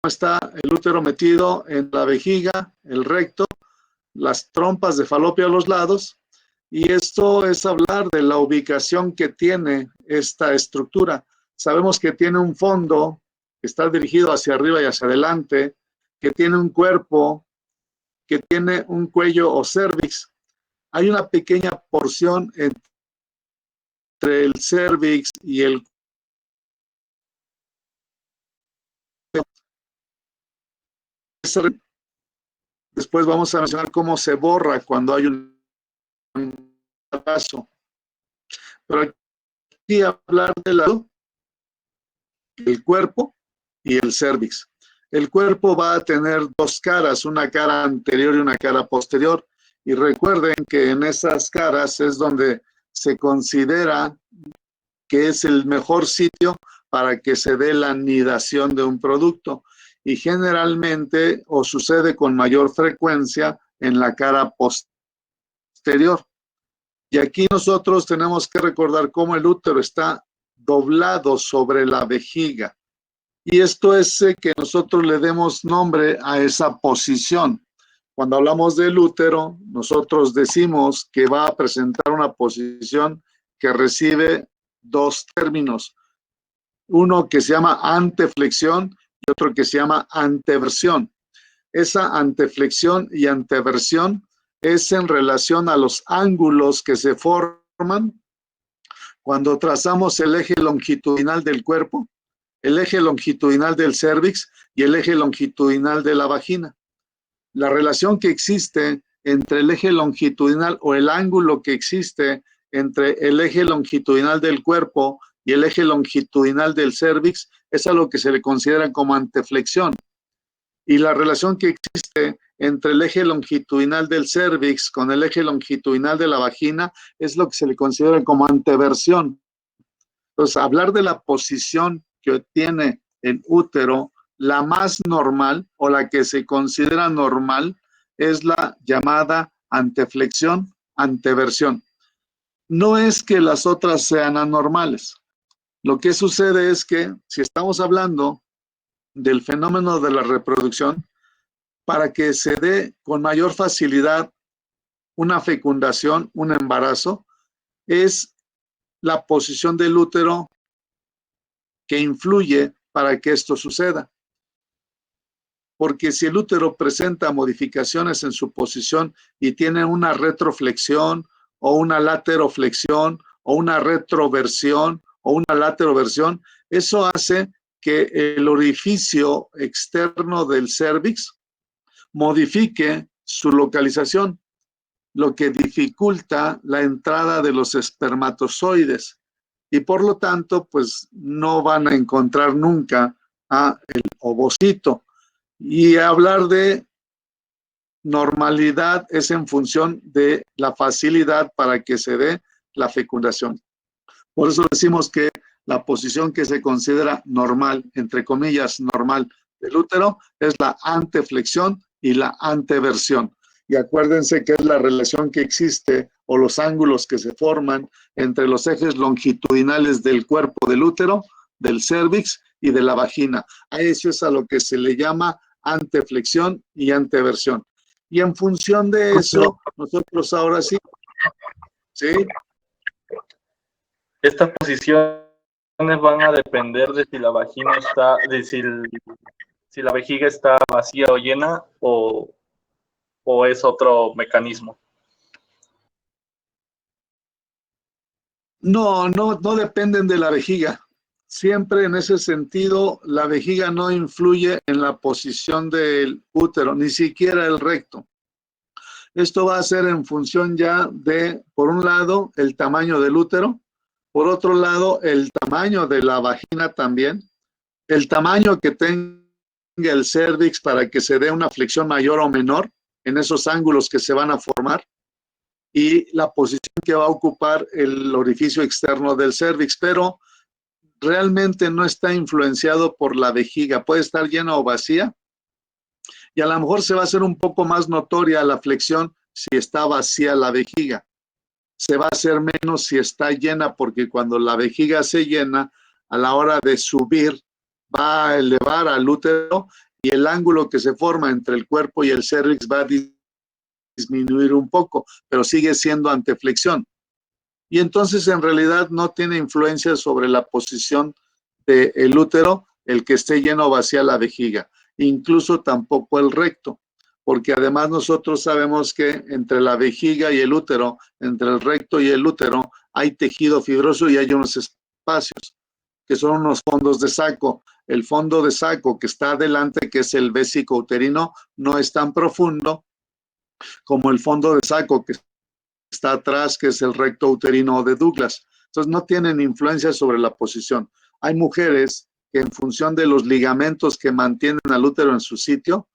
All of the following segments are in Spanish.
está el útero metido en la vejiga, el recto, las trompas de falopio a los lados, y esto es hablar de la ubicación que tiene esta estructura. Sabemos que tiene un fondo que está dirigido hacia arriba y hacia adelante, que tiene un cuerpo, que tiene un cuello o cervix. Hay una pequeña porción entre el cervix y el cuello. Después vamos a mencionar cómo se borra cuando hay un embarazo. Pero aquí hablar del cuerpo y el cervix. El cuerpo va a tener dos caras, una cara anterior y una cara posterior. Y recuerden que en esas caras es donde se considera que es el mejor sitio para que se dé la anidación de un producto. Y generalmente, o sucede con mayor frecuencia, en la cara posterior. Y aquí nosotros tenemos que recordar cómo el útero está doblado sobre la vejiga. Y esto es que nosotros le demos nombre a esa posición. Cuando hablamos del útero, nosotros decimos que va a presentar una posición que recibe dos términos. Uno que se llama anteflexión y otro que se llama anteversión. Esa anteflexión y anteversión es en relación a los ángulos que se forman cuando trazamos el eje longitudinal del cuerpo, el eje longitudinal del cérvix y el eje longitudinal de la vagina. La relación que existe entre el eje longitudinal o el ángulo que existe entre el eje longitudinal del cuerpo y el eje longitudinal del cérvix es a lo que se le considera como anteflexión. Y la relación que existe entre el eje longitudinal del cérvix con el eje longitudinal de la vagina es lo que se le considera como anteversión. Entonces, hablar de la posición que tiene el útero, la más normal o la que se considera normal es la llamada anteflexión, anteversión. No es que las otras sean anormales. Lo que sucede es que si estamos hablando del fenómeno de la reproducción, para que se dé con mayor facilidad una fecundación, un embarazo, es la posición del útero que influye para que esto suceda. Porque si el útero presenta modificaciones en su posición y tiene una retroflexión o una lateroflexión o una retroversión o una lateroversión, eso hace que el orificio externo del cérvix modifique su localización, lo que dificulta la entrada de los espermatozoides y por lo tanto pues no van a encontrar nunca a el ovocito. Y hablar de normalidad es en función de la facilidad para que se dé la fecundación. Por eso decimos que la posición que se considera normal, entre comillas, normal del útero, es la anteflexión y la anteversión. Y acuérdense que es la relación que existe o los ángulos que se forman entre los ejes longitudinales del cuerpo del útero, del cérvix y de la vagina. A eso es a lo que se le llama anteflexión y anteversión. Y en función de eso, nosotros ahora sí, estas posiciones van a depender de si la vagina está, de si la vejiga está vacía o llena o es otro mecanismo. No dependen de la vejiga. Siempre en ese sentido, la vejiga no influye en la posición del útero, ni siquiera el recto. Esto va a ser en función ya de, por un lado, el tamaño del útero, por otro lado, el tamaño de la vagina también, el tamaño que tenga el cérvix para que se dé una flexión mayor o menor en esos ángulos que se van a formar, y la posición que va a ocupar el orificio externo del cérvix, pero realmente no está influenciado por la vejiga, puede estar llena o vacía, y a lo mejor se va a hacer un poco más notoria la flexión si está vacía la vejiga. Se va a hacer menos si está llena, porque cuando la vejiga se llena, a la hora de subir, va a elevar al útero y el ángulo que se forma entre el cuerpo y el cérvix va a disminuir un poco, pero sigue siendo anteflexión. Y entonces en realidad no tiene influencia sobre la posición del útero, el que esté lleno o vacía la vejiga, incluso tampoco el recto, porque además nosotros sabemos que entre la vejiga y el útero, entre el recto y el útero, hay tejido fibroso y hay unos espacios que son unos fondos de saco. El fondo de saco que está adelante, que es el vésico uterino, no es tan profundo como el fondo de saco que está atrás, que es el recto uterino de Douglas. Entonces no tienen influencia sobre la posición. Hay mujeres que en función de los ligamentos que mantienen al útero en su sitio,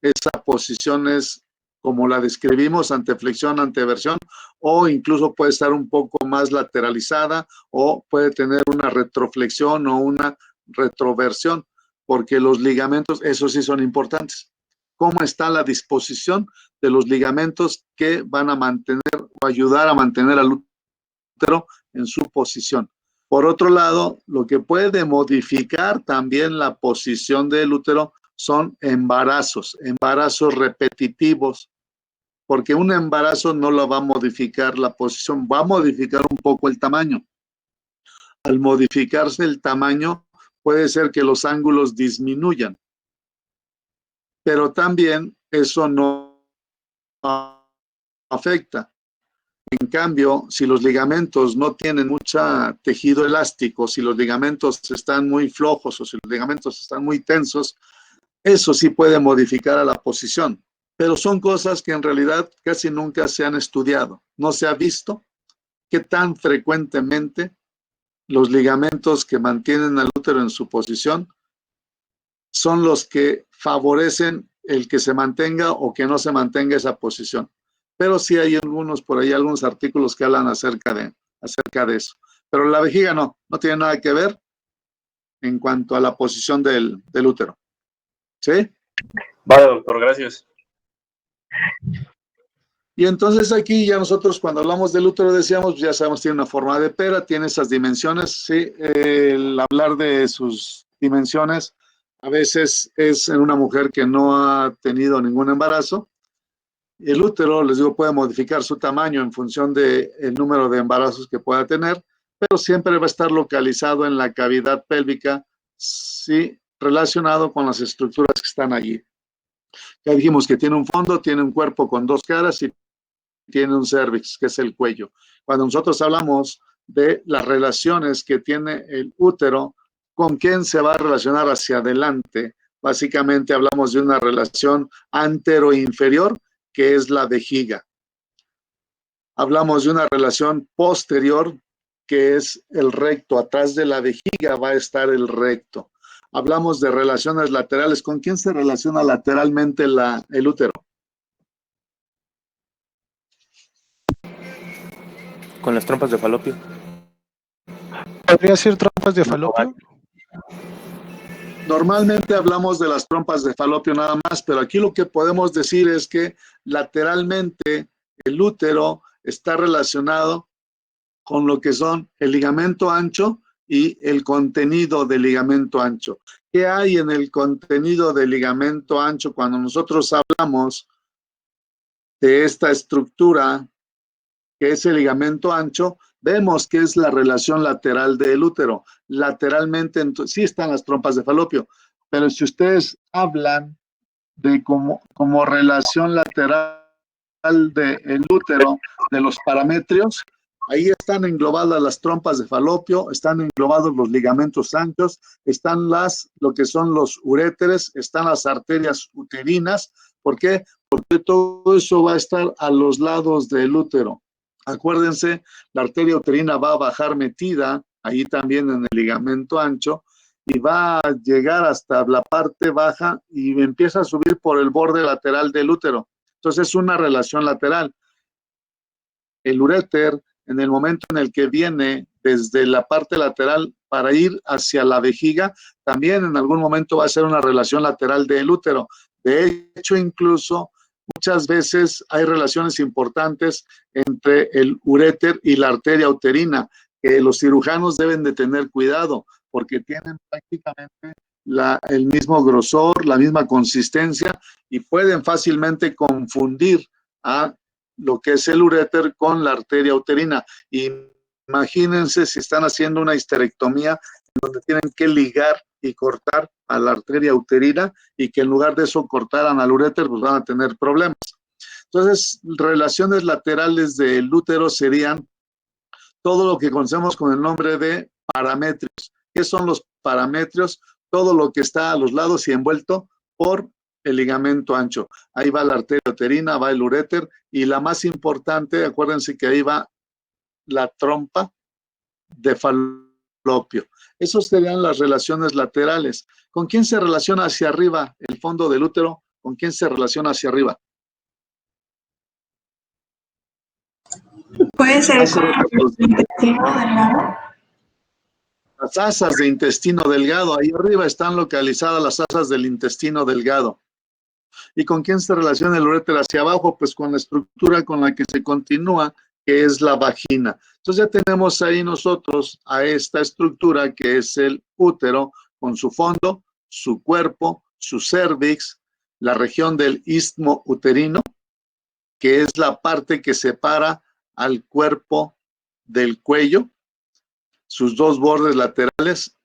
esa posición es como la describimos, anteflexión, anteversión, o incluso puede estar un poco más lateralizada o puede tener una retroflexión o una retroversión, porque los ligamentos, esos sí son importantes. ¿Cómo está la disposición de los ligamentos que van a mantener o ayudar a mantener al útero en su posición? Por otro lado, lo que puede modificar también la posición del útero son embarazos repetitivos, porque un embarazo no lo va a modificar la posición, va a modificar un poco el tamaño. Al modificarse el tamaño, puede ser que los ángulos disminuyan, pero también eso no afecta. En cambio, si los ligamentos no tienen mucho tejido elástico, si los ligamentos están muy flojos o si los ligamentos están muy tensos, eso sí puede modificar a la posición. Pero son cosas que en realidad casi nunca se han estudiado. No se ha visto qué tan frecuentemente los ligamentos que mantienen al útero en su posición son los que favorecen el que se mantenga o que no se mantenga esa posición. Pero sí hay algunos por ahí, algunos artículos que hablan acerca de eso. Pero la vejiga no tiene nada que ver en cuanto a la posición del útero. ¿Sí? Vale, doctor, gracias. Y entonces aquí ya nosotros cuando hablamos del útero decíamos, ya sabemos, tiene una forma de pera, tiene esas dimensiones, ¿sí? El hablar de sus dimensiones a veces es en una mujer que no ha tenido ningún embarazo. El útero, les digo, puede modificar su tamaño en función del número de embarazos que pueda tener, pero siempre va a estar localizado en la cavidad pélvica, sí, relacionado con las estructuras que están allí. Ya dijimos que tiene un fondo, tiene un cuerpo con dos caras y tiene un cervix, que es el cuello. Cuando nosotros hablamos de las relaciones que tiene el útero, ¿con quién se va a relacionar hacia adelante? Básicamente hablamos de una relación antero-inferior, que es la vejiga. Hablamos de una relación posterior, que es el recto. Atrás de la vejiga va a estar el recto. Hablamos de relaciones laterales. ¿Con quién se relaciona lateralmente el útero? Con las trompas de falopio. ¿Podría ser trompas de falopio? Normalmente hablamos de las trompas de falopio nada más, pero aquí lo que podemos decir es que lateralmente el útero está relacionado con lo que son el ligamento ancho y el contenido del ligamento ancho. ¿Qué hay en el contenido del ligamento ancho cuando nosotros hablamos de esta estructura que es el ligamento ancho? Vemos que es la relación lateral del útero. Lateralmente, sí están las trompas de falopio, pero si ustedes hablan de como relación lateral del útero, de los parametrios, ahí están englobadas las trompas de falopio, están englobados los ligamentos anchos, están lo que son los uréteres, están las arterias uterinas. ¿Por qué? Porque todo eso va a estar a los lados del útero. Acuérdense, la arteria uterina va a bajar metida ahí también en el ligamento ancho y va a llegar hasta la parte baja y empieza a subir por el borde lateral del útero. Entonces es una relación lateral. El uréter, en el momento en el que viene desde la parte lateral para ir hacia la vejiga, también en algún momento va a ser una relación lateral del útero. De hecho, incluso muchas veces hay relaciones importantes entre el uréter y la arteria uterina, que los cirujanos deben de tener cuidado, porque tienen prácticamente el mismo grosor, la misma consistencia, y pueden fácilmente confundir a lo que es el uréter con la arteria uterina. Imagínense si están haciendo una histerectomía donde tienen que ligar y cortar a la arteria uterina, y que en lugar de eso cortaran al uréter, pues van a tener problemas. Entonces, relaciones laterales del útero serían todo lo que conocemos con el nombre de parametrios. ¿Qué son los parametrios? Todo lo que está a los lados y envuelto por el ligamento ancho. Ahí va la arteria uterina, va el uréter, y la más importante, acuérdense que ahí va la trompa de falopio. Esas serían las relaciones laterales. ¿Con quién se relaciona hacia arriba el fondo del útero? ¿Con quién se relaciona hacia arriba? Puede ser con el intestino delgado. Las asas de intestino delgado. Ahí arriba están localizadas las asas del intestino delgado. ¿Y con quién se relaciona el uréter hacia abajo? Pues con la estructura con la que se continúa, que es la vagina. Entonces ya tenemos ahí nosotros a esta estructura que es el útero, con su fondo, su cuerpo, su cérvix, la región del istmo uterino, que es la parte que separa al cuerpo del cuello, sus dos bordes laterales,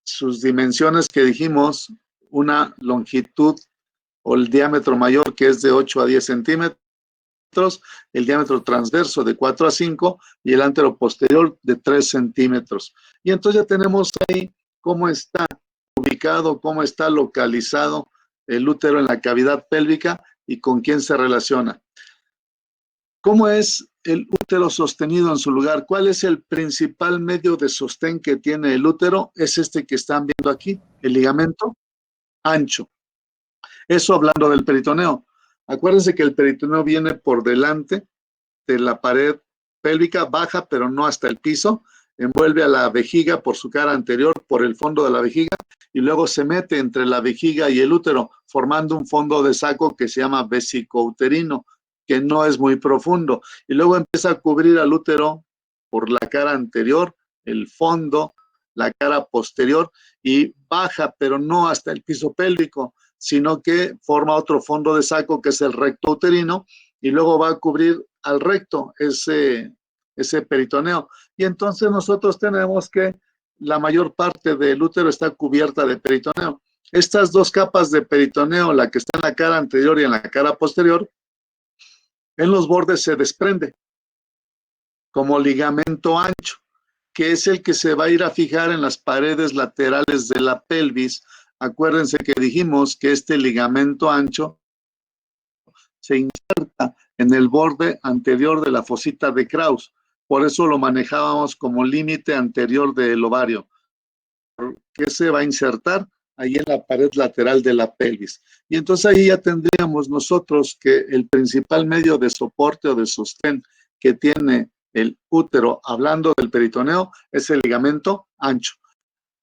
sus dimensiones que dijimos, una longitud o el diámetro mayor que es de 8 a 10 centímetros, el diámetro transverso de 4 a 5 y el anteroposterior de 3 centímetros. Y entonces ya tenemos ahí cómo está ubicado, cómo está localizado el útero en la cavidad pélvica y con quién se relaciona. ¿Cómo es el útero sostenido en su lugar? ¿Cuál es el principal medio de sostén que tiene el útero? Es este que están viendo aquí, el ligamento ancho. Eso hablando del peritoneo. Acuérdense que el peritoneo viene por delante de la pared pélvica, baja pero no hasta el piso, envuelve a la vejiga por su cara anterior, por el fondo de la vejiga, y luego se mete entre la vejiga y el útero, formando un fondo de saco que se llama vesicouterino, que no es muy profundo, y luego empieza a cubrir al útero por la cara anterior, el fondo, la cara posterior, y baja pero no hasta el piso pélvico, sino que forma otro fondo de saco que es el recto uterino, y luego va a cubrir al recto ese peritoneo. Y entonces nosotros tenemos que la mayor parte del útero está cubierta de peritoneo. Estas dos capas de peritoneo, la que está en la cara anterior y en la cara posterior, en los bordes se desprende como ligamento ancho, que es el que se va a ir a fijar en las paredes laterales de la pelvis. Acuérdense que dijimos que este ligamento ancho se inserta en el borde anterior de la fosita de Krauss. Por eso lo manejábamos como límite anterior del ovario, que se va a insertar ahí en la pared lateral de la pelvis. Y entonces ahí ya tendríamos nosotros que el principal medio de soporte o de sostén que tiene el útero, hablando del peritoneo, es el ligamento ancho.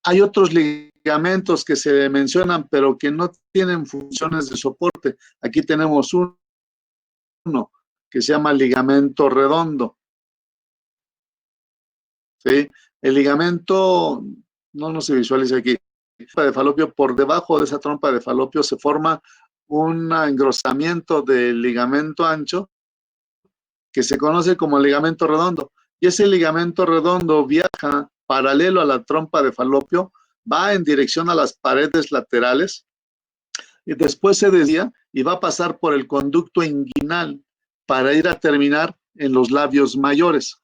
Hay otros ligamentos que se mencionan, pero que no tienen funciones de soporte. Aquí tenemos uno que se llama ligamento redondo. ¿Sí? El ligamento, no se visualiza aquí, trompa de falopio, por debajo de esa trompa de falopio se forma un engrosamiento del ligamento ancho que se conoce como ligamento redondo. Y ese ligamento redondo viaja paralelo a la trompa de falopio, va en dirección a las paredes laterales y después se desvía y va a pasar por el conducto inguinal para ir a terminar en los labios mayores.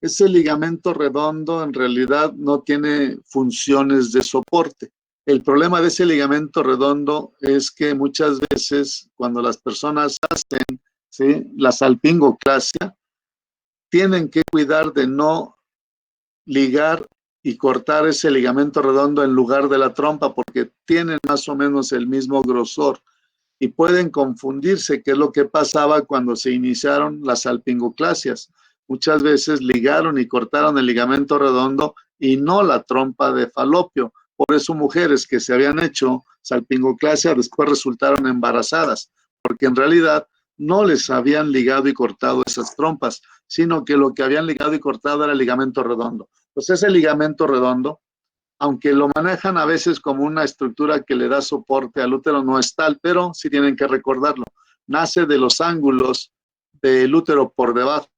Ese ligamento redondo en realidad no tiene funciones de soporte. El problema de ese ligamento redondo es que muchas veces cuando las personas hacen, ¿sí?, la salpingoclasia, tienen que cuidar de no ligar y cortar ese ligamento redondo en lugar de la trompa porque tienen más o menos el mismo grosor y pueden confundirse, que es lo que pasaba cuando se iniciaron las salpingoclasias. Muchas veces ligaron y cortaron el ligamento redondo y no la trompa de falopio. Por eso mujeres que se habían hecho salpingoclasia después resultaron embarazadas, porque en realidad no les habían ligado y cortado esas trompas, sino que lo que habían ligado y cortado era el ligamento redondo. Pues ese ligamento redondo aunque lo manejan a veces como una estructura que le da soporte al útero, no es tal, pero sí tienen que recordarlo. Nace de los ángulos del útero por debajo